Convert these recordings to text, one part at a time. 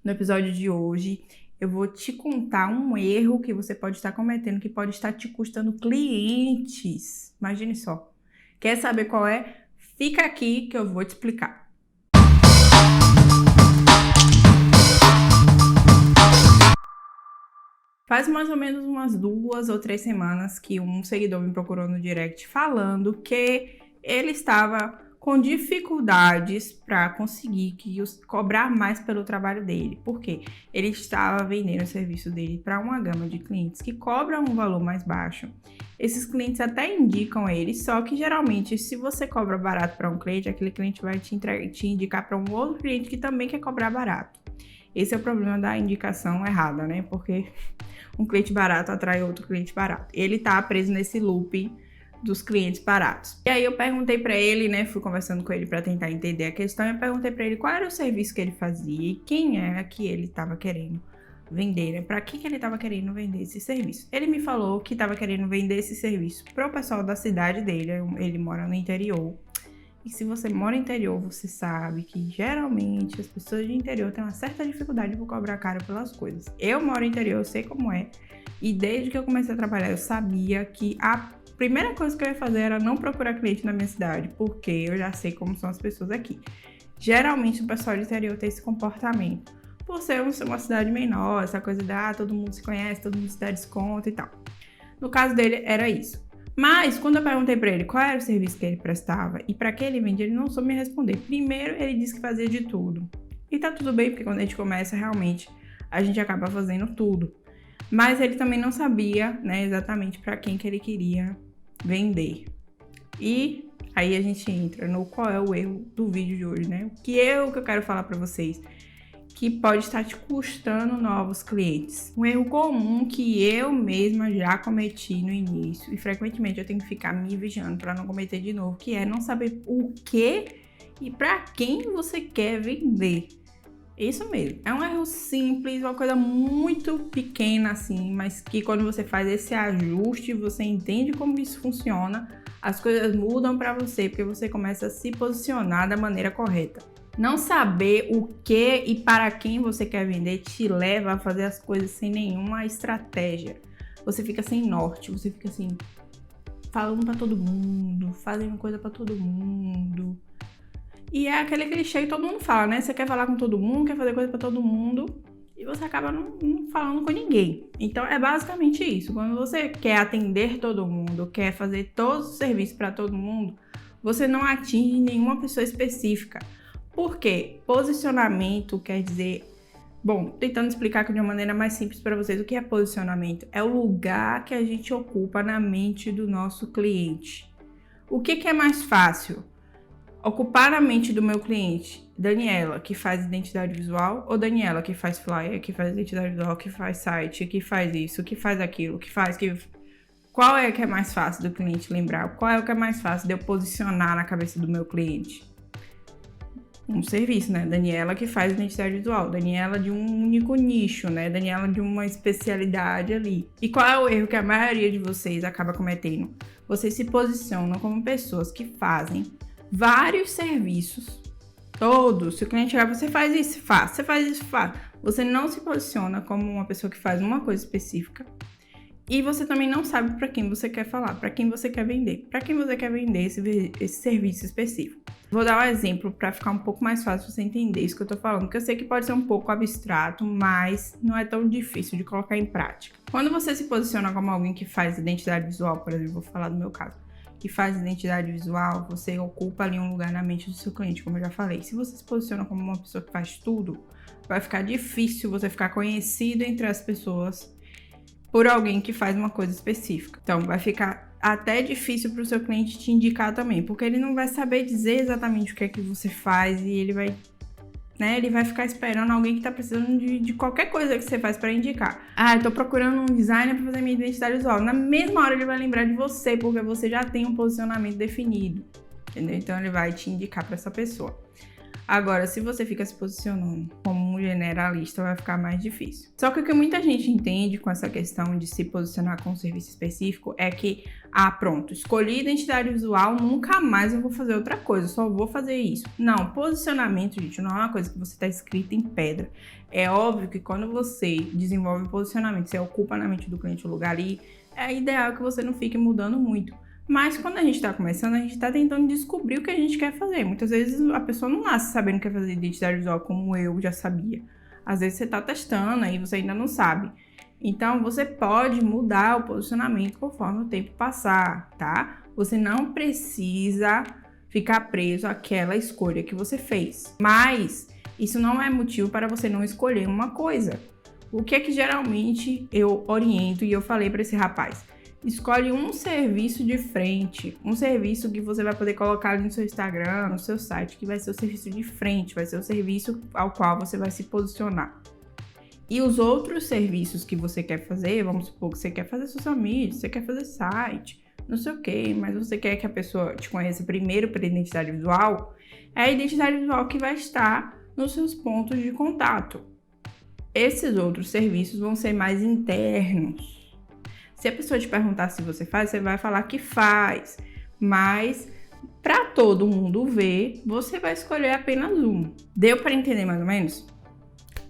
No episódio de hoje, eu vou te contar um erro que você pode estar cometendo, que pode estar te custando clientes. Imagine só. Quer saber qual é? Fica aqui que eu vou te explicar. Faz mais ou menos umas 2 ou 3 semanas que um seguidor me procurou no direct falando que ele estava com dificuldades para conseguir cobrar mais pelo trabalho dele. Por quê? Ele estava vendendo o serviço dele para uma gama de clientes que cobram um valor mais baixo. Esses clientes até indicam ele, só que geralmente se você cobra barato para um cliente, aquele cliente vai te indicar para um outro cliente que também quer cobrar barato. Esse é o problema da indicação errada, né? Porque um cliente barato atrai outro cliente barato. Ele tá preso nesse loop dos clientes baratos. E aí eu perguntei para ele, né, fui conversando com ele para tentar entender a questão, e eu perguntei para ele qual era o serviço que ele fazia e quem era que ele estava querendo vender, né? Para que ele estava querendo vender esse serviço. Ele me falou que estava querendo vender esse serviço para o pessoal da cidade dele, ele mora no interior. E se você mora no interior, você sabe que geralmente as pessoas de interior têm uma certa dificuldade por cobrar caro pelas coisas. Eu moro no interior, eu sei como é. E desde que eu comecei a trabalhar, eu sabia que a primeira coisa que eu ia fazer era não procurar cliente na minha cidade, porque eu já sei como são as pessoas aqui. Geralmente o pessoal do interior tem esse comportamento. Por ser uma cidade menor, essa coisa de todo mundo se conhece, todo mundo se dá desconto e tal. No caso dele, era isso. Mas, quando eu perguntei pra ele qual era o serviço que ele prestava e pra que ele vendia, ele não soube me responder. Primeiro, ele disse que fazia de tudo. E tá tudo bem, porque quando a gente começa, realmente, a gente acaba fazendo tudo. Mas ele também não sabia, né, exatamente pra quem que ele queria vender. E aí a gente entra no qual é o erro do vídeo de hoje, né? O que eu quero falar pra vocês, que pode estar te custando novos clientes. Um erro comum que eu mesma já cometi no início e frequentemente eu tenho que ficar me vigiando para não cometer de novo, que é não saber o que e para quem você quer vender. Isso mesmo. É um erro simples, uma coisa muito pequena assim, mas que quando você faz esse ajuste, você entende como isso funciona, as coisas mudam para você, porque você começa a se posicionar da maneira correta. Não saber o que e para quem você quer vender te leva a fazer as coisas sem nenhuma estratégia. Você fica sem norte, você fica assim, falando para todo mundo, fazendo coisa para todo mundo. E é aquele clichê que todo mundo fala, né? Você quer falar com todo mundo, quer fazer coisa para todo mundo e você acaba não falando com ninguém. Então é basicamente isso. Quando você quer atender todo mundo, quer fazer todos os serviços para todo mundo, você não atinge nenhuma pessoa específica. Por quê? Posicionamento quer dizer... Bom, tentando explicar aqui de uma maneira mais simples para vocês, o que é posicionamento? É o lugar que a gente ocupa na mente do nosso cliente. O que é mais fácil? Ocupar na mente do meu cliente, Daniela, que faz identidade visual, ou Daniela, que faz flyer, que faz identidade visual, que faz site, que faz isso, que faz aquilo, que faz... Qual é que é mais fácil do cliente lembrar? Qual é o que é mais fácil de eu posicionar na cabeça do meu cliente? Um serviço, né? Daniela que faz identidade visual, Daniela de um único nicho, né? Daniela de uma especialidade ali. E qual é o erro que a maioria de vocês acaba cometendo? Vocês se posicionam como pessoas que fazem vários serviços, todos. Se o cliente chegar, você faz isso, faz. Você faz isso, faz. Você não se posiciona como uma pessoa que faz uma coisa específica. E você também não sabe para quem você quer falar, para quem você quer vender. Para quem você quer vender esse serviço específico. Vou dar um exemplo para ficar um pouco mais fácil você entender isso que eu tô falando, porque eu sei que pode ser um pouco abstrato, mas não é tão difícil de colocar em prática. Quando você se posiciona como alguém que faz identidade visual, por exemplo, vou falar do meu caso, que faz identidade visual, você ocupa ali um lugar na mente do seu cliente, como eu já falei. Se você se posiciona como uma pessoa que faz tudo, vai ficar difícil você ficar conhecido entre as pessoas por alguém que faz uma coisa específica. Então, vai ficar até difícil para o seu cliente te indicar também, porque ele não vai saber dizer exatamente o que é que você faz e ele vai, né, ele vai ficar esperando alguém que está precisando de qualquer coisa que você faz para indicar. Ah, eu tô procurando um designer para fazer minha identidade visual. Na mesma hora ele vai lembrar de você, porque você já tem um posicionamento definido, entendeu? Então ele vai te indicar para essa pessoa. Agora, se você fica se posicionando como um generalista, vai ficar mais difícil. Só que o que muita gente entende com essa questão de se posicionar com um serviço específico é que, pronto, escolhi identidade visual, nunca mais eu vou fazer outra coisa, só vou fazer isso. Não, posicionamento, gente, não é uma coisa que você está escrita em pedra. É óbvio que quando você desenvolve posicionamento, você ocupa na mente do cliente o lugar ali, é ideal que você não fique mudando muito. Mas quando a gente está começando, a gente está tentando descobrir o que a gente quer fazer. Muitas vezes a pessoa não nasce sabendo que quer fazer identidade visual como eu já sabia. Às vezes você está testando e você ainda não sabe. Então você pode mudar o posicionamento conforme o tempo passar, tá? Você não precisa ficar preso àquela escolha que você fez. Mas isso não é motivo para você não escolher uma coisa. O que é que geralmente eu oriento e eu falei para esse rapaz? Escolhe um serviço de frente, um serviço que você vai poder colocar ali no seu Instagram, no seu site, que vai ser o serviço de frente, vai ser o serviço ao qual você vai se posicionar. E os outros serviços que você quer fazer, vamos supor que você quer fazer social media, você quer fazer site, não sei o que, mas você quer que a pessoa te conheça primeiro pela identidade visual, é a identidade visual que vai estar nos seus pontos de contato. Esses outros serviços vão ser mais internos. Se a pessoa te perguntar se você faz, você vai falar que faz, mas para todo mundo ver, você vai escolher apenas um. Deu para entender mais ou menos?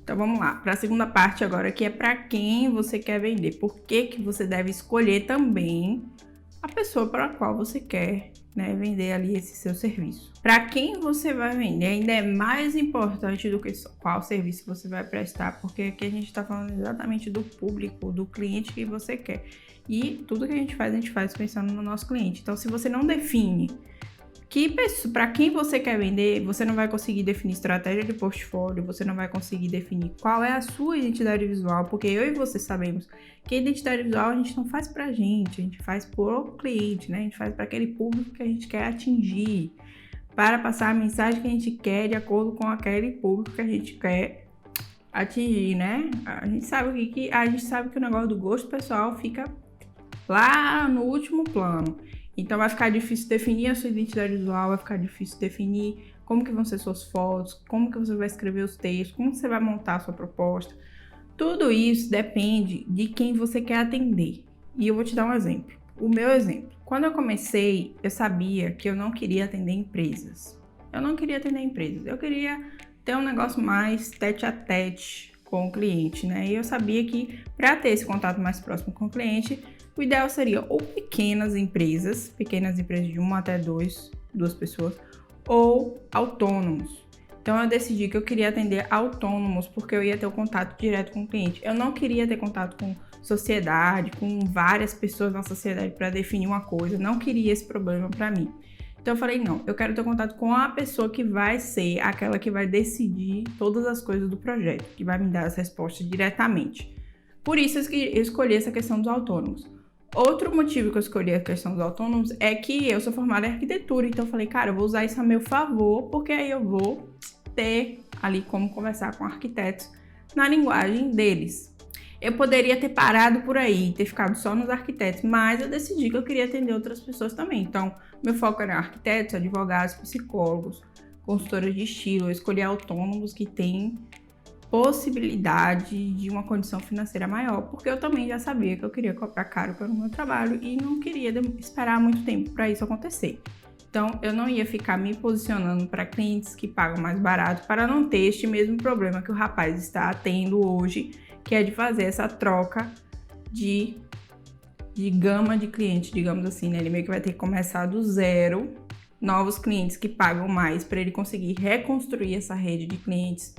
Então vamos lá, para a segunda parte agora, que é para quem você quer vender. Por que você deve escolher também a pessoa para a qual você quer, vender ali esse seu serviço. Para quem você vai vender ainda é mais importante do que qual serviço você vai prestar, porque aqui a gente está falando exatamente do público, do cliente que você quer. E tudo que a gente faz pensando no nosso cliente. Então, se você não define para quem você quer vender, você não vai conseguir definir estratégia de portfólio, você não vai conseguir definir qual é a sua identidade visual, porque eu e você sabemos que a identidade visual a gente não faz pra gente, a gente faz pro cliente, A gente faz para aquele público que a gente quer atingir, para passar a mensagem que a gente quer de acordo com aquele público que a gente quer atingir, A gente sabe que o negócio do gosto pessoal fica lá no último plano. Então vai ficar difícil definir a sua identidade visual, vai ficar difícil definir como que vão ser suas fotos, como que você vai escrever os textos, como que você vai montar a sua proposta. Tudo isso depende de quem você quer atender. E eu vou te dar um exemplo. O meu exemplo. Quando eu comecei, eu sabia que eu não queria atender empresas. Eu queria ter um negócio mais tete a tete com o cliente, E eu sabia que para ter esse contato mais próximo com o cliente, o ideal seria ou pequenas empresas de 1 até 2 pessoas, ou autônomos. Então eu decidi que eu queria atender autônomos, porque eu ia ter o contato direto com o cliente. Eu não queria ter contato com sociedade, com várias pessoas na sociedade para definir uma coisa. Não queria esse problema para mim. Então eu falei, não, eu quero ter contato com a pessoa que vai ser aquela que vai decidir todas as coisas do projeto, que vai me dar as respostas diretamente. Por isso eu escolhi essa questão dos autônomos. Outro motivo que eu escolhi a questão dos autônomos é que eu sou formada em arquitetura, então eu falei, cara, eu vou usar isso a meu favor, porque aí eu vou ter ali como conversar com arquitetos na linguagem deles. Eu poderia ter parado por aí, ter ficado só nos arquitetos, mas eu decidi que eu queria atender outras pessoas também. Então, meu foco era arquitetos, advogados, psicólogos, consultoras de estilo. Eu escolhi autônomos que têm possibilidade de uma condição financeira maior, porque eu também já sabia que eu queria cobrar caro pelo meu trabalho e não queria esperar muito tempo para isso acontecer. Então, eu não ia ficar me posicionando para clientes que pagam mais barato para não ter este mesmo problema que o rapaz está tendo hoje, que é de fazer essa troca de gama de clientes, digamos assim, Ele meio que vai ter que começar do zero, novos clientes que pagam mais, para ele conseguir reconstruir essa rede de clientes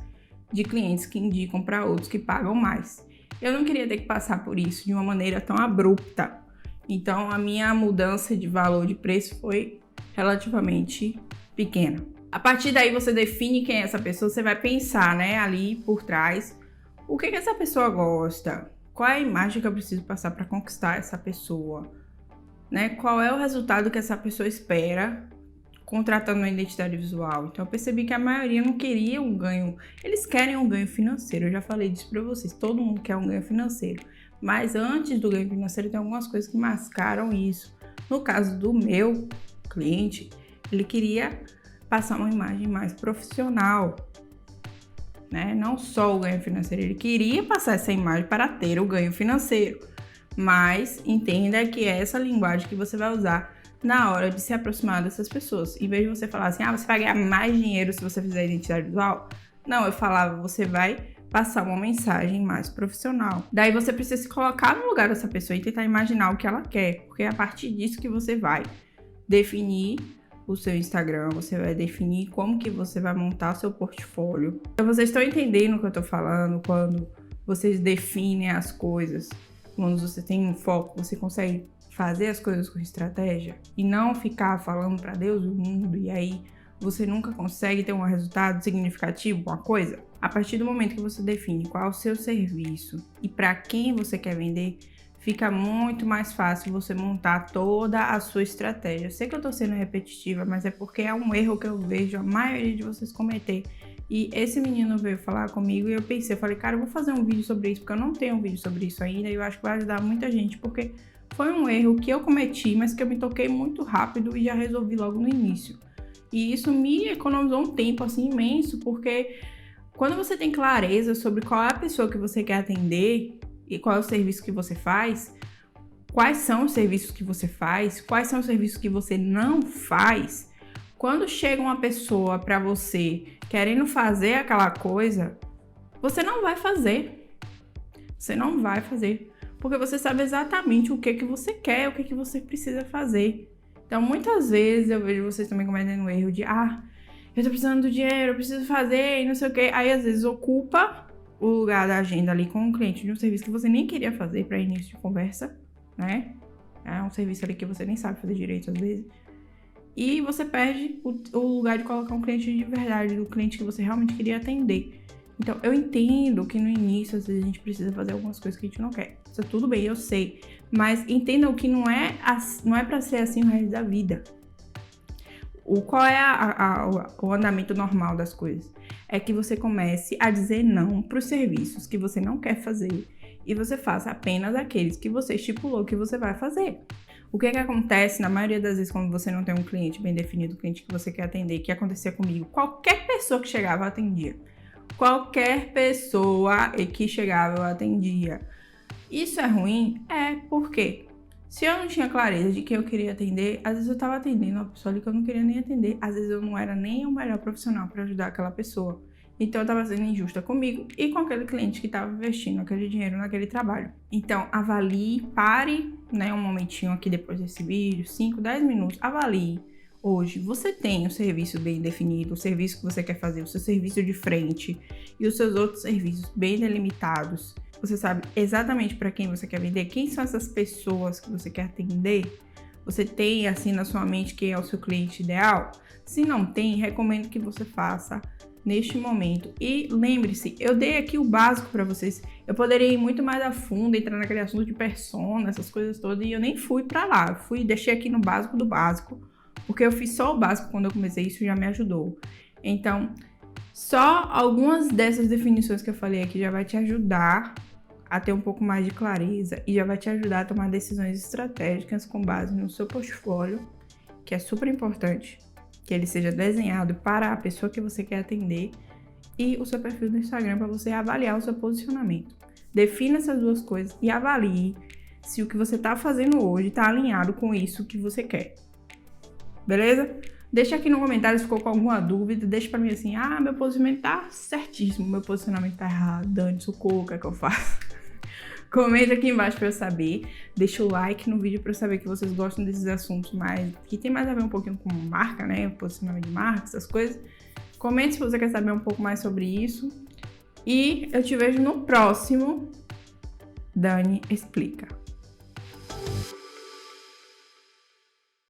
que indicam para outros que pagam mais. Eu não queria ter que passar por isso de uma maneira tão abrupta. Então, a minha mudança de valor de preço foi relativamente pequena. A partir daí, você define quem é essa pessoa, você vai pensar, ali por trás, o que essa pessoa gosta, qual é a imagem que eu preciso passar para conquistar essa pessoa, Qual é o resultado que essa pessoa espera contratando uma identidade visual. Então eu percebi que a maioria não queria um ganho, eles querem um ganho financeiro, eu já falei disso para vocês, todo mundo quer um ganho financeiro, mas antes do ganho financeiro tem algumas coisas que mascaram isso. No caso do meu cliente, ele queria passar uma imagem mais profissional, né? Não só o ganho financeiro, ele queria passar essa imagem para ter o ganho financeiro, mas entenda que é essa linguagem que você vai usar na hora de se aproximar dessas pessoas. Em vez de você falar assim, você vai ganhar mais dinheiro se você fizer identidade visual, não, eu falava, você vai passar uma mensagem mais profissional. Daí você precisa se colocar no lugar dessa pessoa e tentar imaginar o que ela quer, porque é a partir disso que você vai definir o seu Instagram, você vai definir como que você vai montar seu portfólio. Então vocês estão entendendo o que eu tô falando? Quando vocês definem as coisas, quando você tem um foco, você consegue fazer as coisas com estratégia e não ficar falando para Deus e o mundo, e aí você nunca consegue ter um resultado significativo com a coisa. A partir do momento que você define qual é o seu serviço e para quem você quer vender, fica muito mais fácil você montar toda a sua estratégia. Eu sei que eu tô sendo repetitiva, mas é porque é um erro que eu vejo a maioria de vocês cometer. E esse menino veio falar comigo e eu falei, cara, eu vou fazer um vídeo sobre isso, porque eu não tenho um vídeo sobre isso ainda e eu acho que vai ajudar muita gente, porque foi um erro que eu cometi, mas que eu me toquei muito rápido e já resolvi logo no início. E isso me economizou um tempo assim imenso, porque quando você tem clareza sobre qual é a pessoa que você quer atender e qual é o serviço que você faz, quais são os serviços que você faz, quais são os serviços que você não faz, quando chega uma pessoa para você querendo fazer aquela coisa, você não vai fazer. Você não vai fazer, porque você sabe exatamente o que você quer, o que você precisa fazer. Então, muitas vezes eu vejo vocês também cometendo o erro de eu tô precisando do dinheiro, eu preciso fazer e não sei o quê. Aí, às vezes, ocupa o lugar da agenda ali com o cliente de um serviço que você nem queria fazer para início de conversa, né? É um serviço ali que você nem sabe fazer direito, às vezes. E você perde o lugar de colocar um cliente de verdade, do cliente que você realmente queria atender. Então, eu entendo que no início, às vezes, a gente precisa fazer algumas coisas que a gente não quer. Isso é tudo bem, eu sei. Mas entendam que não é pra ser assim o resto da vida. Qual é o andamento normal das coisas? É que você comece a dizer não para os serviços que você não quer fazer e você faça apenas aqueles que você estipulou que você vai fazer. O que acontece na maioria das vezes quando você não tem um cliente bem definido, o cliente que você quer atender, que acontecia comigo, qualquer pessoa que chegava eu atendia. Qualquer pessoa que chegava eu atendia. Isso é ruim? É, por quê? Se eu não tinha clareza de quem eu queria atender, às vezes eu estava atendendo uma pessoa ali que eu não queria nem atender. Às vezes eu não era nem o melhor profissional para ajudar aquela pessoa. Então eu estava sendo injusta comigo e com aquele cliente que estava investindo aquele dinheiro naquele trabalho. Então avalie, pare, um momentinho aqui depois desse vídeo, 5, 10 minutos, avalie. Hoje você tem o serviço bem definido, o serviço que você quer fazer, o seu serviço de frente e os seus outros serviços bem delimitados. Você sabe exatamente para quem você quer vender, quem são essas pessoas que você quer atender? Você tem assim na sua mente quem é o seu cliente ideal? Se não tem, recomendo que você faça neste momento. E lembre-se, eu dei aqui o básico para vocês. Eu poderia ir muito mais a fundo, entrar naquele assunto de persona, essas coisas todas, e eu nem fui para lá. Deixei aqui no básico do básico, porque eu fiz só o básico quando eu comecei, isso já me ajudou. Então, só algumas dessas definições que eu falei aqui já vai te ajudar a ter um pouco mais de clareza e já vai te ajudar a tomar decisões estratégicas com base no seu portfólio, que é super importante, que ele seja desenhado para a pessoa que você quer atender, e o seu perfil do Instagram para você avaliar o seu posicionamento. Defina essas duas coisas e avalie se o que você está fazendo hoje está alinhado com isso que você quer. Beleza? Deixa aqui no comentário se ficou com alguma dúvida. Deixa pra mim assim, meu posicionamento tá certíssimo, meu posicionamento tá errado. Dane, socorro, o que é que eu faço? Comenta aqui embaixo pra eu saber. Deixa o like no vídeo pra eu saber que vocês gostam desses assuntos que tem mais a ver um pouquinho com marca, né? Posicionamento de marca, essas coisas. Comente se você quer saber um pouco mais sobre isso. E eu te vejo no próximo Dani Explica.